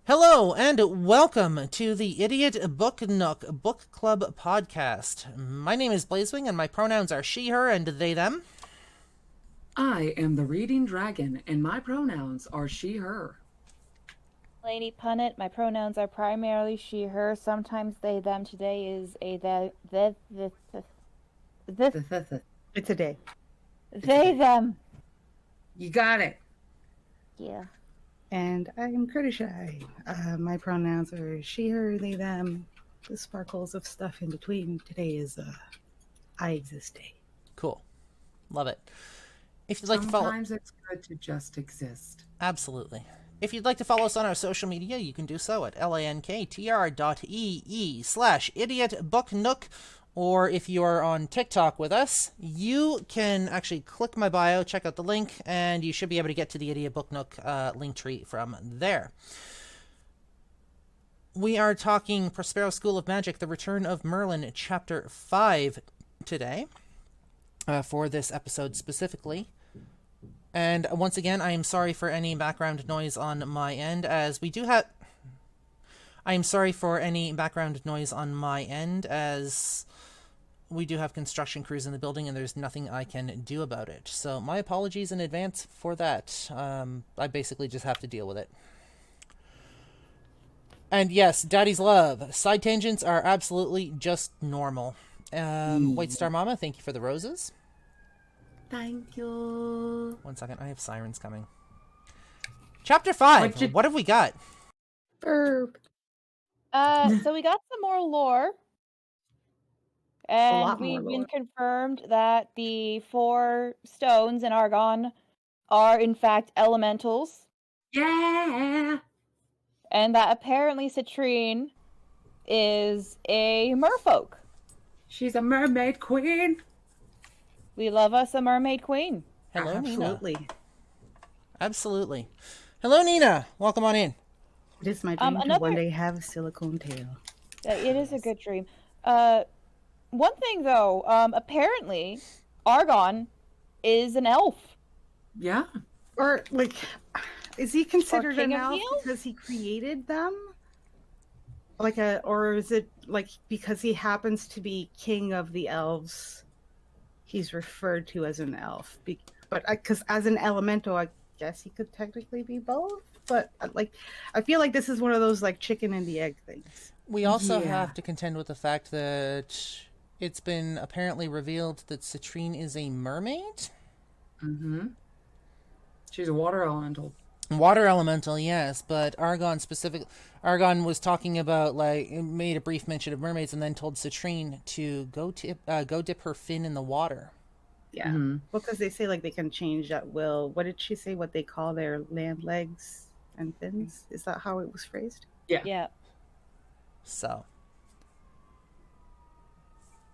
Hello and welcome to the Idiot Book Nook Book Club podcast. My name is Blazewing and my pronouns are she, her, and they, them. I am the Reading Dragon, and my pronouns are she, her. Lady Punnet, my pronouns are primarily she, her, sometimes they, them. Today is a It's a day. they, them. You got it. Yeah. And I'm Kurdish. My pronouns are she, her, they, them. The sparkles of stuff in between. Today is I exist day. Cool. Love it. If you'd like to follow... Sometimes it's good to just exist. Absolutely. If you'd like to follow us on our social media, you can do so at lanktr.ee/idiotbooknook. Or if you are on TikTok with us, you can actually click my bio, check out the link, and you should be able to get to the Idiot Book Nook link tree from there. We are talking Prospero School of Magic, The Return of Merlin, Chapter 5 today, for this episode specifically. And once again, I am sorry for any background noise on my end, as we do have... I am sorry for any background noise on my end, as we do have construction crews in the building and there's nothing I can do about it. So my apologies in advance for that. I basically just have to deal with it. And yes, Daddy's love. Side tangents are absolutely just normal. White Star Mama, thank you for the roses. Thank you. 1 second, I have sirens coming. Chapter 5, what have we got? Burp. So we got some more lore. And we've been confirmed that the 4 stones in Argon are in fact elementals. Yeah! And that apparently Citrine is a merfolk. She's a mermaid queen. We love us a mermaid queen. Hello, Absolutely. Nina. Absolutely. Hello, Nina. Welcome on in. It is my dream to one day have a silicone tail. It is a good dream. One thing, though, apparently, Argon is an elf. Yeah. Or, like, is he considered an elf elves? because he created them? Or is it, like, because he happens to be king of the elves, he's referred to as an elf? Because as an elemental, I guess he could technically be both? But, like, I feel like this is one of those, like, chicken and the egg things. We also have to contend with the fact that it's been apparently revealed that Citrine is a mermaid? Mm-hmm. She's a water elemental. Water elemental, yes, but Argon was talking about, like, made a brief mention of mermaids and then told Citrine to go dip her fin in the water. Yeah. Mm-hmm. Well, because they say, like, they can change at will. What did she say? What they call their land legs and fins? Is that how it was phrased? Yeah. Yeah. So.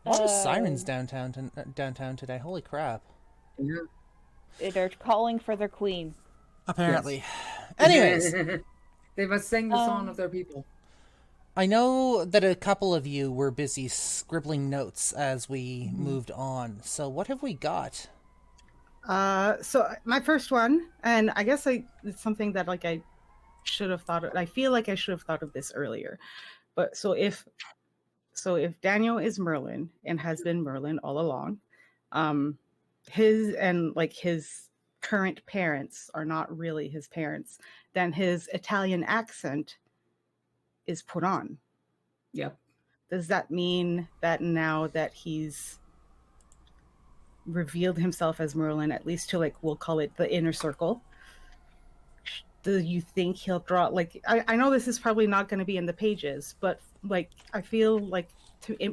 A lot of sirens downtown today. Holy crap. Yeah. They're calling for their queen. Apparently. Yes. Anyways. They must sing the song of their people. I know that a couple of you were busy scribbling notes as we moved on. So what have we got? So my first one, and I guess it's something that, like, I should have thought of. I feel like I should have thought of this earlier. But so if Daniel is Merlin and has been Merlin all along, his current parents are not really his parents, then his Italian accent is put on. Yep. Does that mean that now that he's revealed himself as Merlin, at least to, like, we'll call it the inner circle, do you think he'll draw, like, I know this is probably not going to be in the pages, but, like, I feel like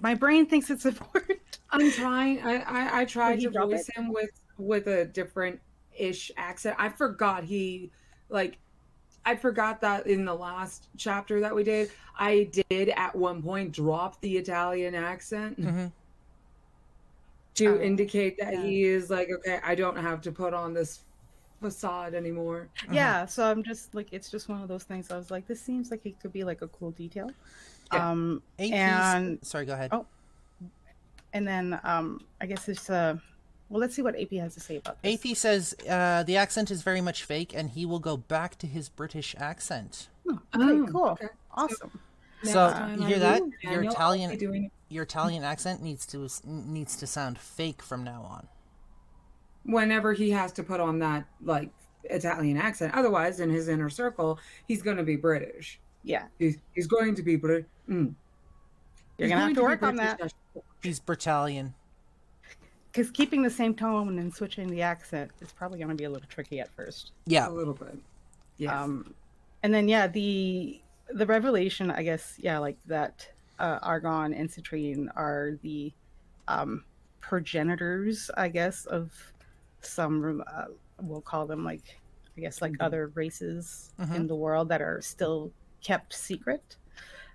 my brain thinks it's important. I'm trying. I tried to voice him with a different-ish accent. I forgot that in the last chapter that we did, I did at one point drop the Italian accent to indicate that he is like, okay, I don't have to put on this facade anymore. Yeah, so I'm just like, it's just one of those things. I was like, this seems like it could be like a cool detail. Yeah. And sorry, go ahead. Oh, and then I guess it's Well, let's see what AP has to say about this. AP says the accent is very much fake, and he will go back to his British accent. Oh, okay, cool. Okay. Awesome. So time you I hear that? read, Your Daniel, I'll be doing Your Italian accent needs to sound fake from now on. whenever he has to put on that like Italian accent. Otherwise, in his inner circle, he's going to be British. Yeah. He's going to be British. You're going to have to work on that. He's Britalian. Because keeping the same tone and switching the accent is probably going to be a little tricky at first. Yeah. A little bit. Yeah. And then, the revelation, I guess, like that Argon and Citrine are the progenitors, I guess, of some, we'll call them like, I guess, like other races in the world that are still kept secret.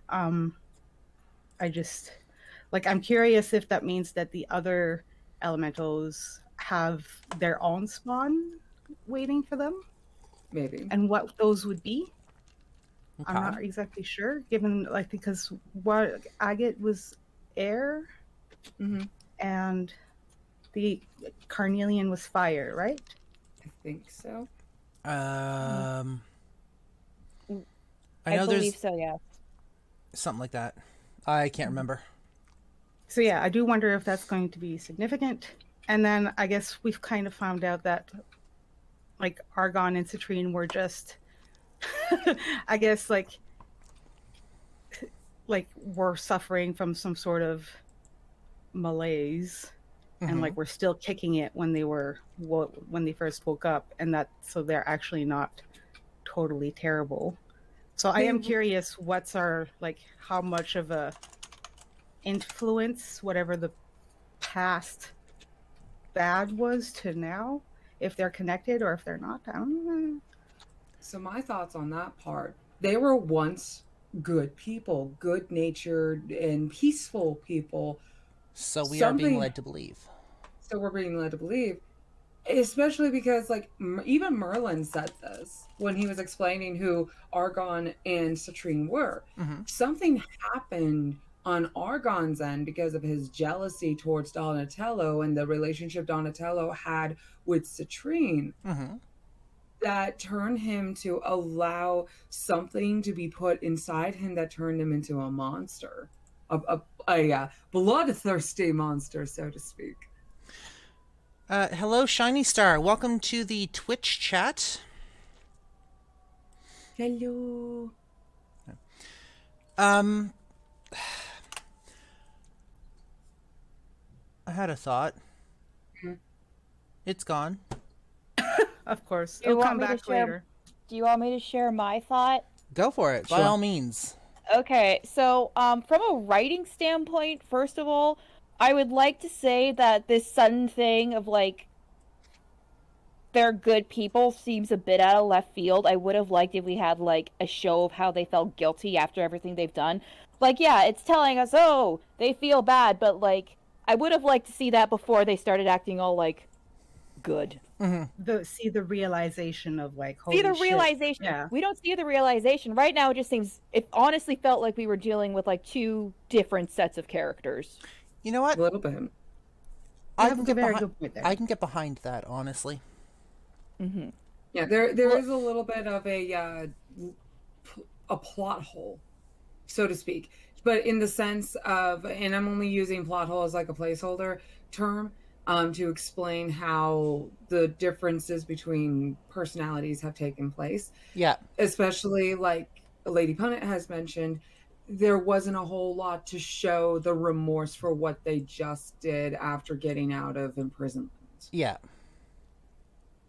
I just, like, I'm curious if that means that the other elementals have their own spawn waiting for them. Maybe. And what those would be. Okay. I'm not exactly sure, given, like, because what Agate was air, and the Carnelian was fire, right? I think so. I know believe there's so, yeah. something like that. I can't remember. So yeah, I do wonder if that's going to be significant. And then I guess we've kind of found out that, like, Argon and Citrine were just, I guess, like we're suffering from some sort of malaise, and like we're still kicking it when they first woke up, and so they're actually not totally terrible. So I am curious, what's our, like, how much of a influence whatever the past bad was to now, if they're connected or if they're not. I don't know. So my thoughts on that part, they were once good people, good-natured and peaceful people. So we are being led to believe. So we're being led to believe, especially because, like, even Merlin said this when he was explaining who Argon and Citrine were. Something happened on Argon's end because of his jealousy towards Donatello and the relationship Donatello had with Citrine. That turned him to allow something to be put inside him that turned him into a monster, a bloodthirsty monster, so to speak. Hello, Shiny Star. Welcome to the Twitch chat. Hello. I had a thought. It's gone. Of course. It'll come back later. Do you want me to share my thought? Go for it, by all means. Okay, so from a writing standpoint, first of all, I would like to say that this sudden thing of, like, they're good people seems a bit out of left field. I would have liked if we had, like, a show of how they felt guilty after everything they've done. Like, yeah, it's telling us, oh, they feel bad, but, like, I would have liked to see that before they started acting all, like, good. See the realization of, like, see the holy realization. shit. Yeah. We don't see the realization right now. It honestly felt like we were dealing with, like, two different sets of characters. You know what? A little bit. I can get behind that, honestly. Yeah, there is a little bit of a plot hole, so to speak, but in the sense of, and I'm only using plot hole as like a placeholder term, to explain how the differences between personalities have taken place. Yeah. Especially, like Lady Punnett has mentioned, there wasn't a whole lot to show the remorse for what they just did after getting out of imprisonment. Yeah.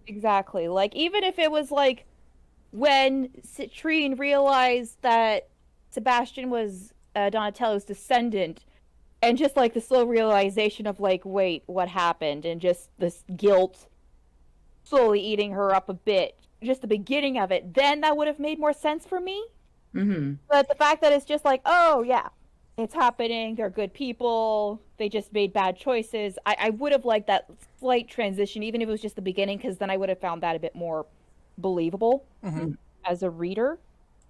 Exactly. Like, even if it was, like, when Citrine realized that Sebastian was Donatello's descendant, and just, like, the slow realization of, like, wait, what happened? And just this guilt slowly eating her up a bit. Just the beginning of it. Then that would have made more sense for me. But the fact that it's just like, oh, yeah, it's happening. They're good people. They just made bad choices. I would have liked that slight transition, even if it was just the beginning, because then I would have found that a bit more believable as a reader.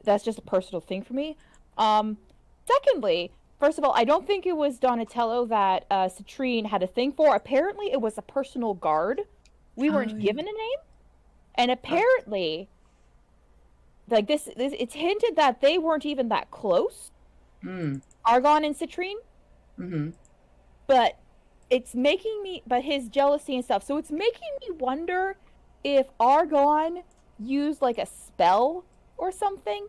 That's just a personal thing for me. Secondly, first of all, I don't think it was Donatello that Citrine had a thing for. Apparently, it was a personal guard. We weren't given a name. And apparently, like this it's hinted that they weren't even that close. Argon and Citrine. But it's making me, but his jealousy and stuff. So it's making me wonder if Argon used like a spell or something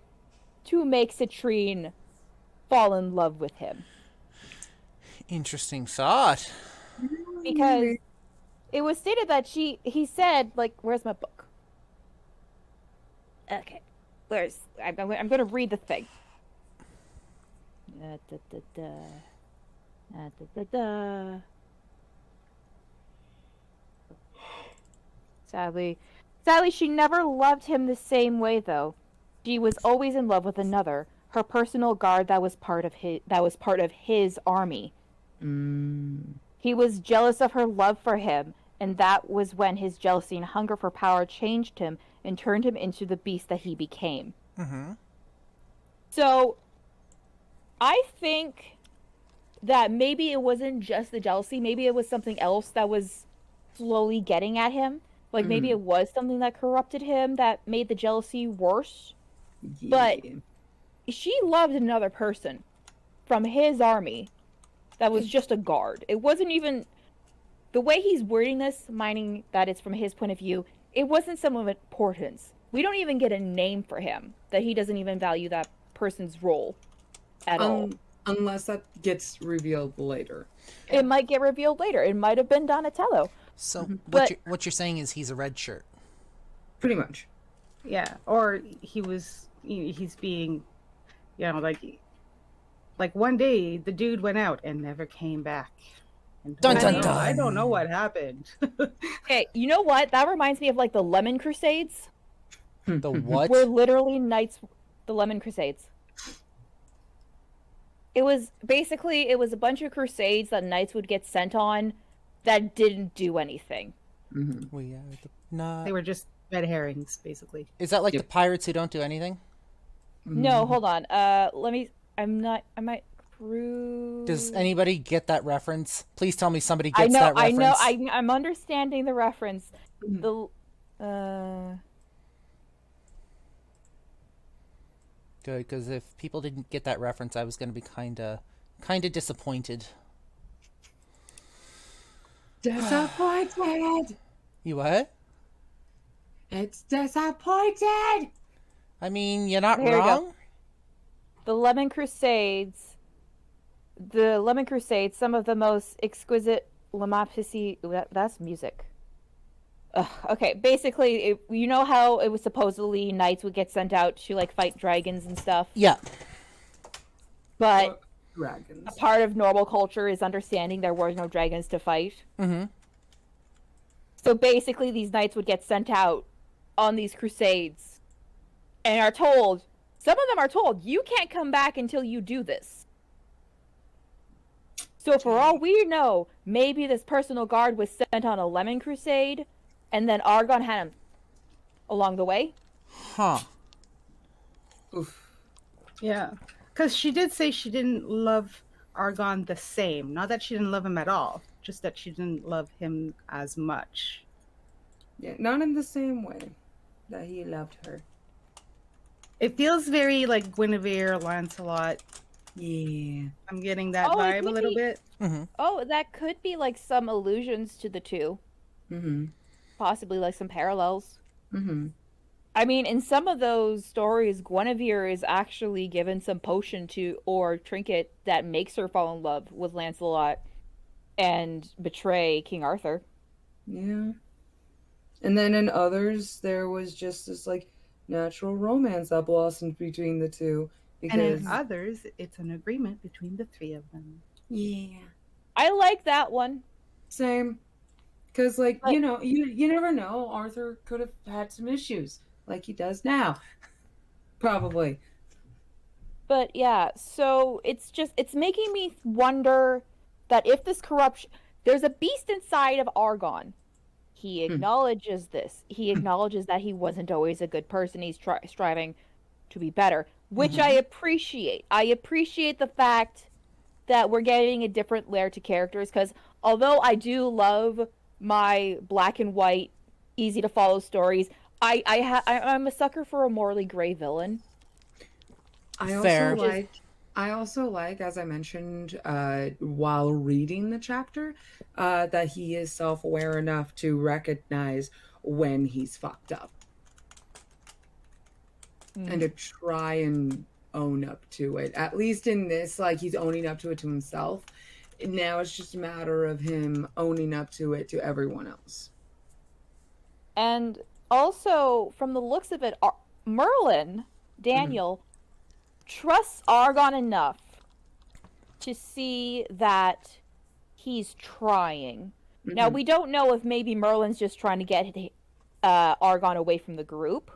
to make Citrine fall in love with him. Interesting thought. Because it was stated that he said, like, where's my book? Okay. I'm going to read the thing. Sadly, she never loved him the same way, though. She was always in love with another, her personal guard that was part of his army. He was jealous of her love for him, and that was when his jealousy and hunger for power changed him and turned him into the beast that he became. So, I think that maybe it wasn't just the jealousy. Maybe it was something else that was slowly getting at him. Like, maybe it was something that corrupted him that made the jealousy worse. Yeah. But she loved another person from his army that was just a guard. It wasn't even... The way he's wording this, meaning that it's from his point of view, it wasn't some of importance. We don't even get a name for him, that he doesn't even value that person's role at all. Unless that gets revealed later. It might get revealed later. It might have been Donatello. So what you're saying is he's a red shirt. Pretty much. Yeah, or he's being, like one day the dude went out and never came back. Dun, dun, dun. I don't know what happened. Hey, you know what? That reminds me of like the Lemon Crusades. The what? Were literally knights, the Lemon Crusades. It was a bunch of crusades that knights would get sent on that didn't do anything. We are They were just red herrings, basically. Is that like the pirates who don't do anything? No, hold on. I might prove... Does anybody get that reference? Please tell me somebody gets that reference. I'm understanding the reference. Good, because if people didn't get that reference, I was going to be kind of disappointed. Disappointed! You what? It's disappointed! I mean, you're not wrong. The Lemon Crusades, some of the most exquisite that's music. Okay, basically, you know how it was supposedly knights would get sent out to like fight dragons and stuff? Yeah. But dragons. A part of normal culture is understanding there were no dragons to fight. So basically, these knights would get sent out on these crusades and some of them are told, you can't come back until you do this. So for all we know, maybe this personal guard was sent on a Lemon Crusade, and then Argon had him along the way. Huh. Oof. Yeah. Because she did say she didn't love Argon the same. Not that she didn't love him at all. Just that she didn't love him as much. Yeah, not in the same way that he loved her. It feels very like Guinevere, Lancelot. Yeah. I'm getting that vibe a little bit. Oh, that could be like some allusions to the two. Possibly like some parallels. I mean, in some of those stories, Guinevere is actually given some potion or trinket that makes her fall in love with Lancelot and betray King Arthur. Yeah. And then in others, there was just this like natural romance that blossomed between the two. Because... And in others, it's an agreement between the three of them. Yeah. I like that one. Same. Because, like, you know, you never know. Arthur could have had some issues, like he does now. Probably. But, yeah, so it's making me wonder that if this corruption... There's a beast inside of Argon. He acknowledges this. He acknowledges that he wasn't always a good person. He's striving to be better, which I appreciate. I appreciate the fact that we're getting a different layer to characters, because although I do love my black and white, easy to follow stories, I'm a sucker for a morally gray villain. Fair. I also like, as I mentioned while reading the chapter, that he is self-aware enough to recognize when he's fucked up. And to try and own up to it. At least in this, like, he's owning up to it to himself. Now it's just a matter of him owning up to it to everyone else. And also, from the looks of it, Merlin, Daniel, trusts Argon enough to see that he's trying. Now, we don't know if maybe Merlin's just trying to get Argon away from the group,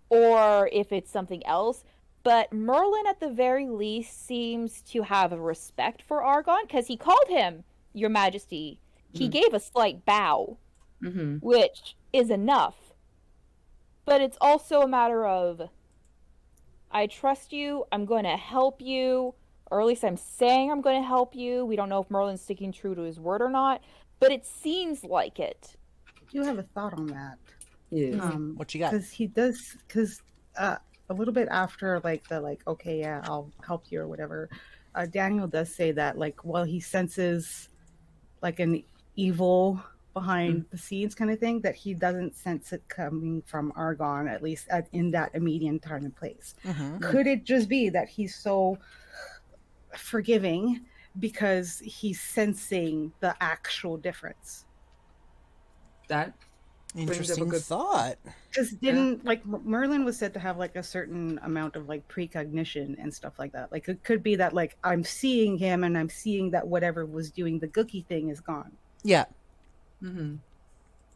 or if it's something else. But Merlin, at the very least, seems to have a respect for Argon, because he called him Your Majesty. He gave a slight bow, which is enough. But it's also a matter of, I trust you, I'm going to help you, or at least I'm saying I'm going to help you. We don't know if Merlin's sticking true to his word or not, but it seems like it. I do have a thought on that. Yeah. What you got? Because a little bit after, okay, yeah, I'll help you or whatever, Daniel does say that, while he senses, an evil behind the scenes kind of thing, that he doesn't sense it coming from Argon, at least in that immediate time and place. Could it just be that he's so forgiving because he's sensing the actual difference? That Interesting thought. Because Merlin was said to have a certain amount of precognition and stuff like that. It could be that I'm seeing him and I'm seeing that whatever was doing the Gookie thing is gone. Yeah.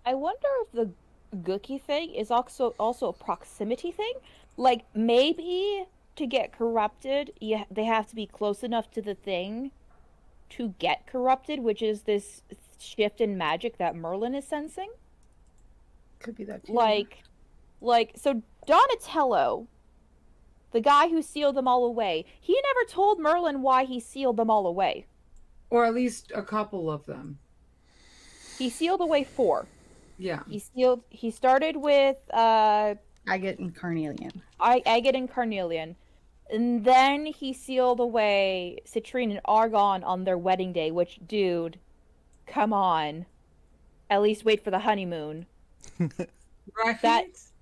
I wonder if the Gookie thing is also a proximity thing. Maybe to get corrupted, they have to be close enough to the thing to get corrupted, which is this shift in magic that Merlin is sensing. Could be that too. So Donatello, the guy who sealed them all away, he never told Merlin why he sealed them all away. Or at least a couple of them. He sealed away 4. Yeah. He started with Agate and Carnelian. Agate and Carnelian. And then he sealed away Citrine and Argon on their wedding day, which, dude, come on. At least wait for the honeymoon. Right.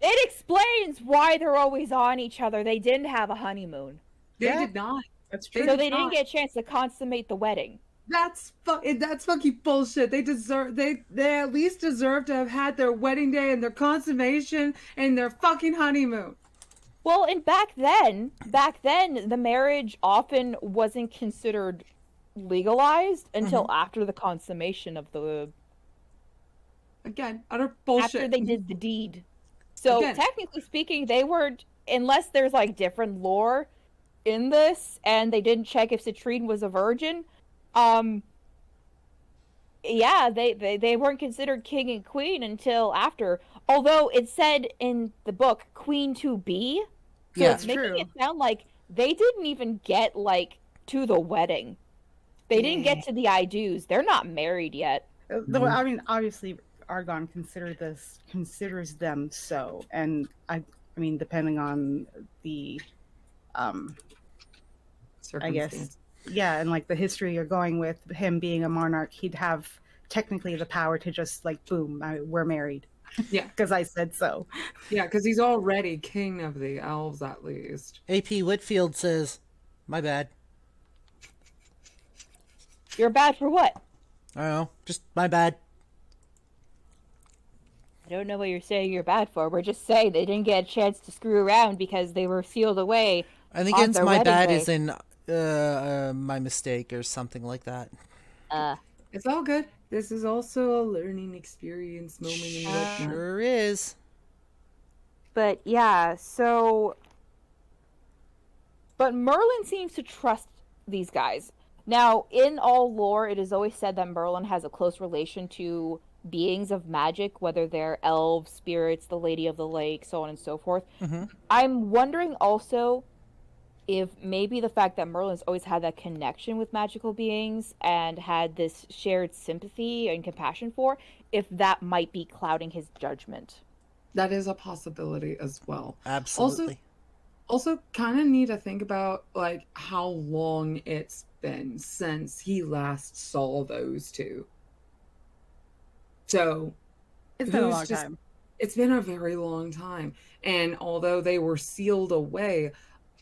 It explains why they're always on each other. They didn't have a honeymoon. They did not. That's true. So they didn't get a chance to consummate the wedding. That's fucking bullshit. They at least deserve to have had their wedding day and their consummation and their fucking honeymoon. Well, and back then, the marriage often wasn't considered legalized until after the consummation of the... Again, utter bullshit. After they did the deed. So, technically speaking, they weren't... Unless there's, different lore in this, and they didn't check if Citrine was a virgin, they weren't considered king and queen until after. Although it said in the book, queen to be. So it's making it sound like they didn't even get, to the wedding. They didn't get to the I do's. They're not married yet. Though, I mean, obviously, Argon considers them so. And, I mean, depending on the, I guess... Yeah, and the history you're going with, him being a monarch, he'd have technically the power to just boom, we're married. Yeah. Because I said so. Yeah, because he's already king of the elves, at least. AP Whitfield says, my bad. You're bad for what? I don't know, just my bad. I don't know what you're saying you're bad for. We're just saying they didn't get a chance to screw around because they were sealed away. I think it's my bad is in... my mistake or something like that. It's all good. This is also a learning experience moment and whatnot. Sure is. But yeah, but Merlin seems to trust these guys. Now, in all lore, it is always said that Merlin has a close relation to beings of magic, whether they're elves, spirits, the Lady of the Lake, so on and so forth. I'm wondering also if maybe the fact that Merlin's always had that connection with magical beings and had this shared sympathy and compassion for, if that might be clouding his judgment. That is a possibility as well. Absolutely. Also kind of need to think about like how long it's been since he last saw those two. So It's been a long time. It's been a very long time. And although they were sealed away,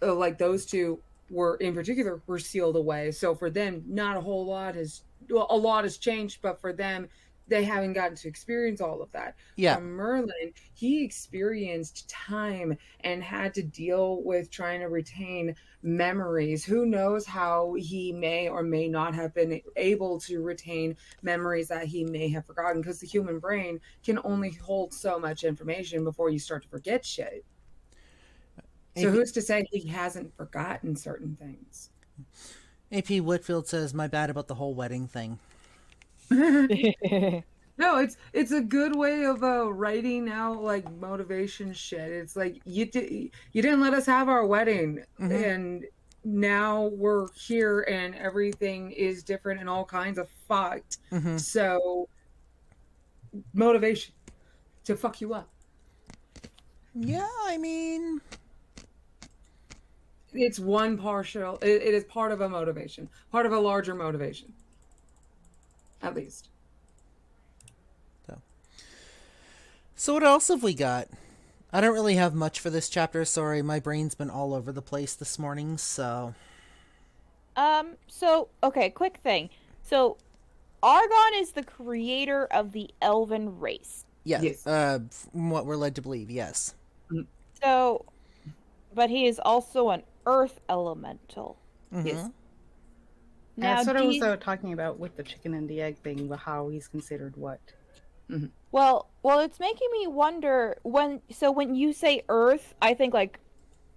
like those two were in particular were sealed away. So for them, not a whole lot has a lot has changed, but for them, they haven't gotten to experience all of that. Yeah. From Merlin, he experienced time and had to deal with trying to retain memories. Who knows how he may or may not have been able to retain memories that he may have forgotten, because the human brain can only hold so much information before you start to forget shit. So who's to say he hasn't forgotten certain things? AP Whitfield says, "My bad about the whole wedding thing." No, it's a good way of writing out like motivation shit. It's like you didn't let us have our wedding, and now we're here and everything is different and all kinds of fucked. So motivation to fuck you up. Yeah, I mean, it's one partial. It is part of a motivation, part of a larger motivation, at least. So what else have we got? I don't really have much for this chapter. Sorry, my brain's been all over the place this morning, so... Okay, quick thing. So, Argon is the creator of the elven race. Yes. From what we're led to believe, yes. So, but he is also an earth elemental. Yes. Now, that's what I was talking about with the chicken and the egg thing, how he's considered what. Well, it's making me wonder when you say Earth, I think like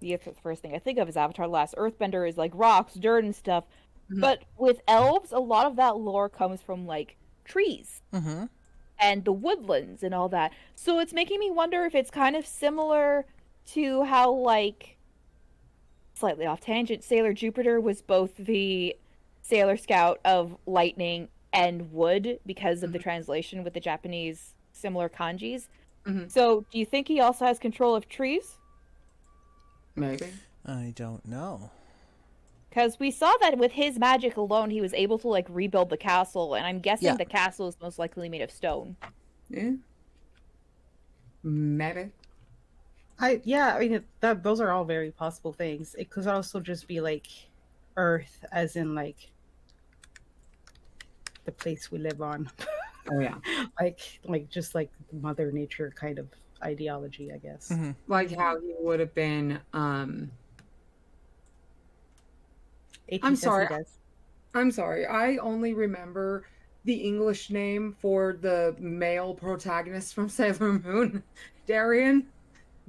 the first thing I think of is Avatar: The Last Earthbender is like rocks, dirt, and stuff. But with elves, a lot of that lore comes from like trees and the woodlands and all that. So it's making me wonder if it's kind of similar to how, like, slightly off tangent, Sailor Jupiter was both the Sailor Scout of lightning and wood because of the translation with the Japanese similar kanjis. So do you think he also has control of trees? Maybe. I don't know. Because we saw that with his magic alone, he was able to like rebuild the castle, and I'm guessing the castle is most likely made of stone. Yeah. Maybe. I mean, those are all very possible things. It could also just be like Earth, as in like the place we live on. Oh yeah. like just like Mother Nature kind of ideology, I guess. Like how he would have been. I'm sorry. I only remember the English name for the male protagonist from Sailor Moon, Darien.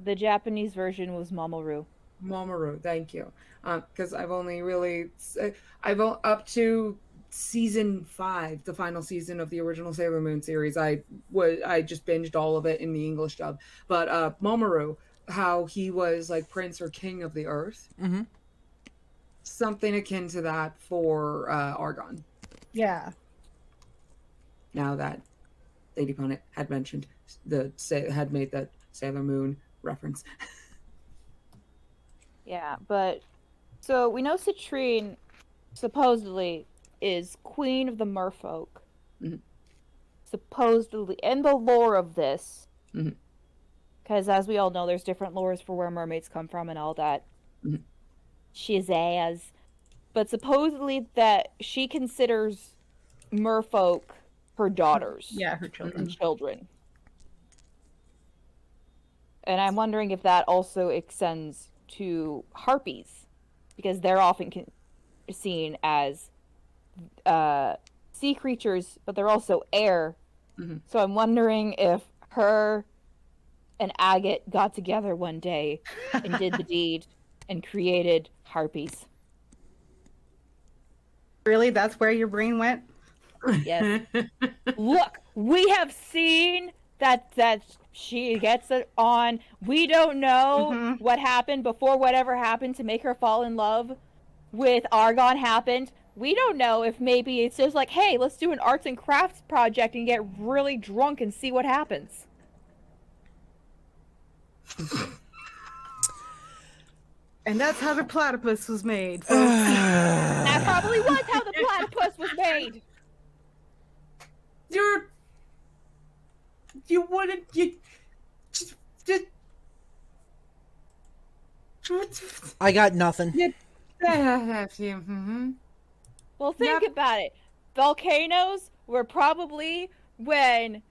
The Japanese version was Mamoru. Mamoru, thank you. Because I've only really, up to season 5, the final season of the original Sailor Moon series, I just binged all of it in the English dub. But Mamoru, how he was like prince or king of the earth. Something akin to that for Argon. Yeah. Now that Lady Pony had mentioned had made that Sailor Moon reference. Yeah, but so we know Citrine supposedly is queen of the merfolk. Supposedly, in the lore of this, because as we all know, there's different lores for where mermaids come from and all that. Shizaz. But supposedly that she considers merfolk her daughters. Yeah, her children. And I'm wondering if that also extends to harpies, because they're often seen as sea creatures, but they're also air. So I'm wondering if her and Agate got together one day and did the deed and created harpies. Really? That's where your brain went? Yes. Look, we have seen that she gets it on. We don't know what happened before whatever happened to make her fall in love with Argon happened. We don't know if maybe it's just like, hey, let's do an arts and crafts project and get really drunk and see what happens. And that's how the platypus was made, folks. That probably was how the platypus was made. You wouldn't. You just. I got nothing. Mm-hmm. Well, think about it. Volcanoes were probably when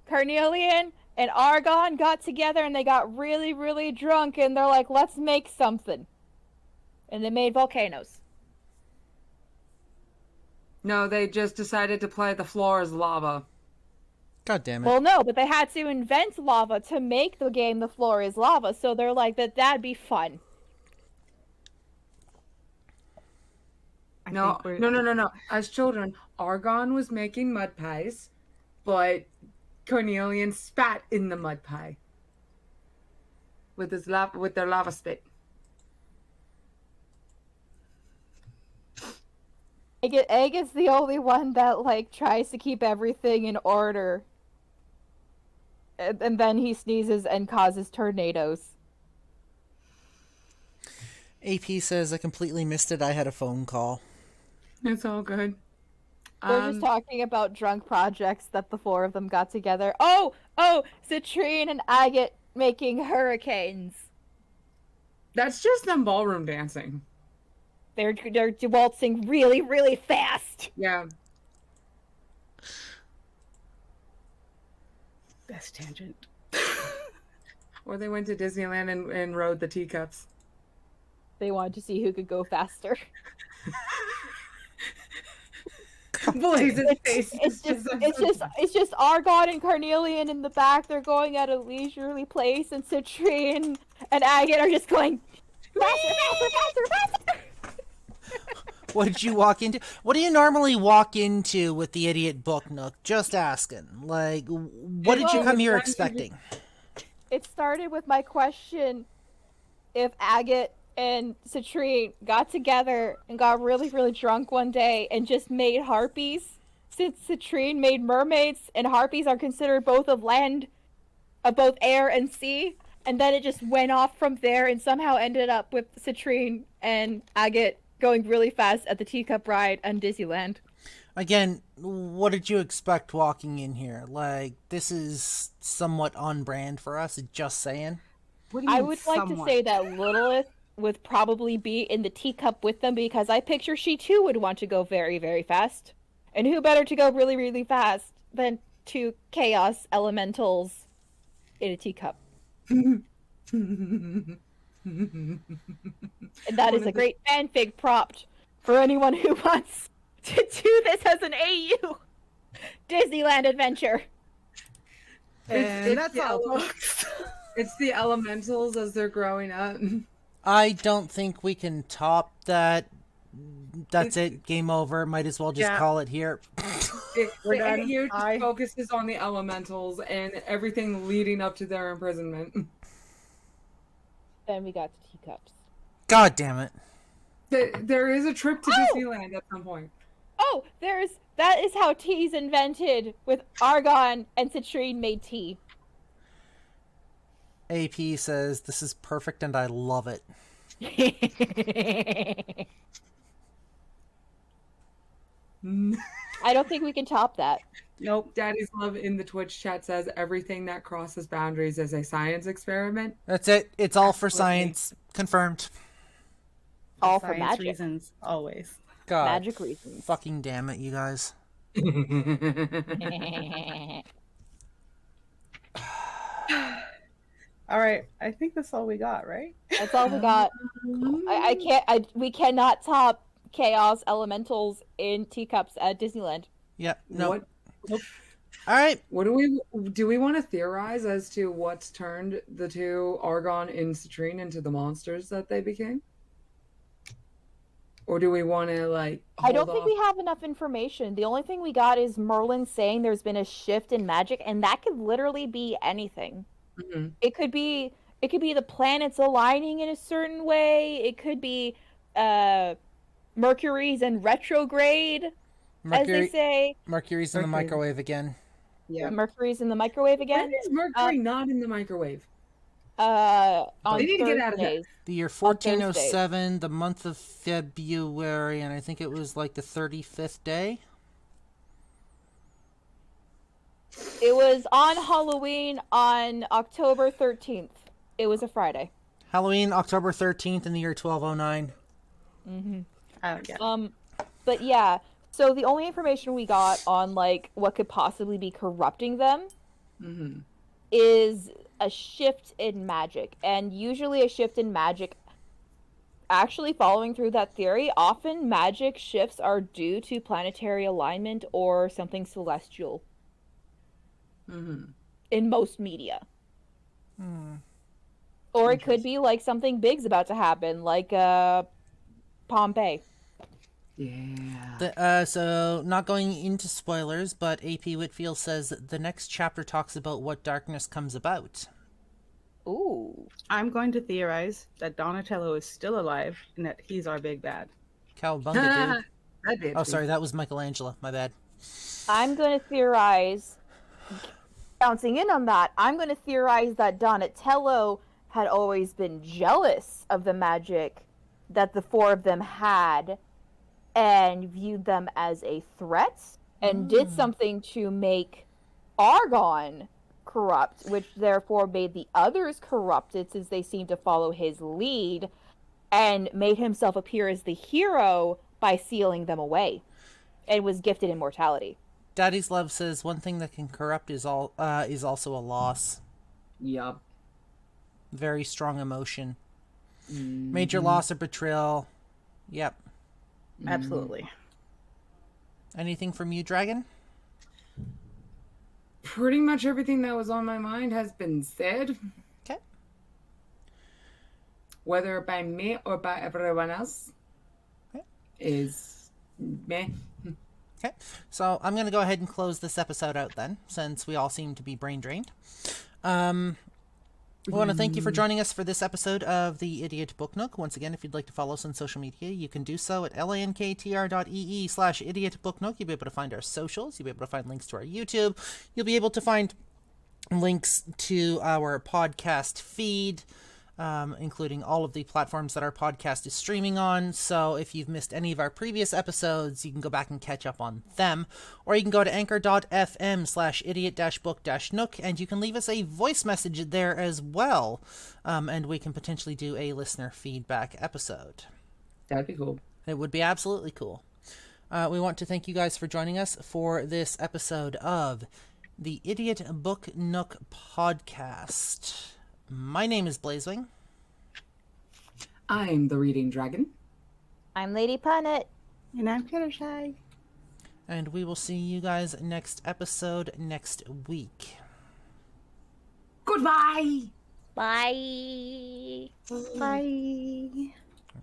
Carnelian and Argon got together and they got really, really drunk and they're like, let's make something. And they made volcanoes. No, they just decided to play the floor as lava. God damn it. Well, no, but they had to invent lava to make the game The Floor is Lava, so they're like, that'd be fun. No. As children, Argon was making mud pies, but Cornelian spat in the mud pie with their lava spit. Egg is the only one that, like, tries to keep everything in order. And then he sneezes and causes tornadoes. AP says, I completely missed it. I had a phone call. It's all good. We're just talking about drunk projects that the four of them got together. Oh, Citrine and Agate making hurricanes. That's just them ballroom dancing. They're waltzing really, really fast. Yeah. Best tangent. Or they went to Disneyland and rode the teacups. They wanted to see who could go faster. Blaze's face. It's just Argon and Carnelian in the back. They're going at a leisurely pace, and Citrine and Agate are just going faster. What did you walk into? What do you normally walk into with the Idiot Book Nook? Just asking. Like, what did you come here expecting? It started with my question if Agate and Citrine got together and got really, really drunk one day and just made harpies, since Citrine made mermaids and harpies are considered both of land, both air and sea, and then it just went off from there and somehow ended up with Citrine and Agate going really fast at the teacup ride on Disneyland. Again, what did you expect walking in here? Like, this is somewhat on brand for us, just saying. I would like to say that Lilith would probably be in the teacup with them because I picture she too would want to go very, very fast. And who better to go really, really fast than two chaos elementals in a teacup? And that is a great fanfic prompt for anyone who wants to do this as an AU Disneyland adventure. And that's all. It's the elementals as they're growing up. I don't think we can top that. That's it. Game over. Might as well just call it here. We're done. Here focuses on the elementals and everything leading up to their imprisonment. Then we got the teacups. God damn it. There is a trip to Disneyland at some point. Oh, that is how tea's invented, with Argon and Citrine made tea. AP says, this is perfect and I love it. I don't think we can top that. Nope. Daddy's Love in the Twitch chat says everything that crosses boundaries is a science experiment. That's it. It's all for science. Confirmed. All for science magic reasons, always. God. Magic reasons. Fucking damn it, you guys. All right, I think that's all we got, right? That's all we got. We cannot top chaos elementals in teacups at Disneyland. Yeah. No. Nope. All right. What do we want to theorize as to what's turned the two Argon and Citrine into the monsters that they became? Or do we want to I don't think we have enough information. The only thing we got is Merlin saying there's been a shift in magic, and that could literally be anything. Mm-hmm. It could be the planets aligning in a certain way. It could be Mercury's in retrograde, as they say. Mercury's in the microwave again. Yeah. Mercury's in the microwave again. When is Mercury not in the microwave? On They need to get out of Thursdays. The year On Thursdays. 1407, the month of February, and I think it was like the 35th day. It was on Halloween on October 13th. It was a Friday. Halloween, October 13th in the year 1209. Yeah. But yeah, so the only information we got on like what could possibly be corrupting them is a shift in magic. And usually a shift in magic, actually following through that theory, often magic shifts are due to planetary alignment or something celestial. In most media. Or it could be like something big's about to happen, like Pompeii. Yeah. So, not going into spoilers, but AP Whitfield says that the next chapter talks about what darkness comes about. Ooh. I'm going to theorize that Donatello is still alive and that he's our big bad. Cowabunga, dude. That bitch Oh, sorry, that was Michelangelo. My bad. I'm going to theorize, bouncing in on that, I'm going to theorize that Donatello had always been jealous of the magic that the four of them had and viewed them as a threat and did something to make Argon corrupt, which therefore made the others corrupted since they seemed to follow his lead, and made himself appear as the hero by sealing them away and was gifted immortality. Daddy's Love says one thing that can corrupt is also a loss. Yup. Very strong emotion. Major loss or betrayal. Yep. Absolutely. Anything from you, Dragon? Pretty much everything that was on my mind has been said. Okay. Whether by me or by everyone else is meh. Okay. So I'm going to go ahead and close this episode out then, since we all seem to be brain drained. I want to thank you for joining us for this episode of the Idiot Book Nook. Once again, if you'd like to follow us on social media, you can do so at lanktr.ee/idiotbooknook. You'll be able to find our socials. You'll be able to find links to our YouTube. You'll be able to find links to our podcast feed, including all of the platforms that our podcast is streaming on. So if you've missed any of our previous episodes, you can go back and catch up on them. Or you can go to anchor.fm/idiot-book-nook, and you can leave us a voice message there as well. And we can potentially do a listener feedback episode. That'd be cool. It would be absolutely cool. We want to thank you guys for joining us for this episode of the Idiot Book Nook podcast. My name is Blazewing. I'm the Reading Dragon. I'm Lady Punnet. And I'm Fluttershy. And we will see you guys next episode next week. Goodbye! Bye. Bye.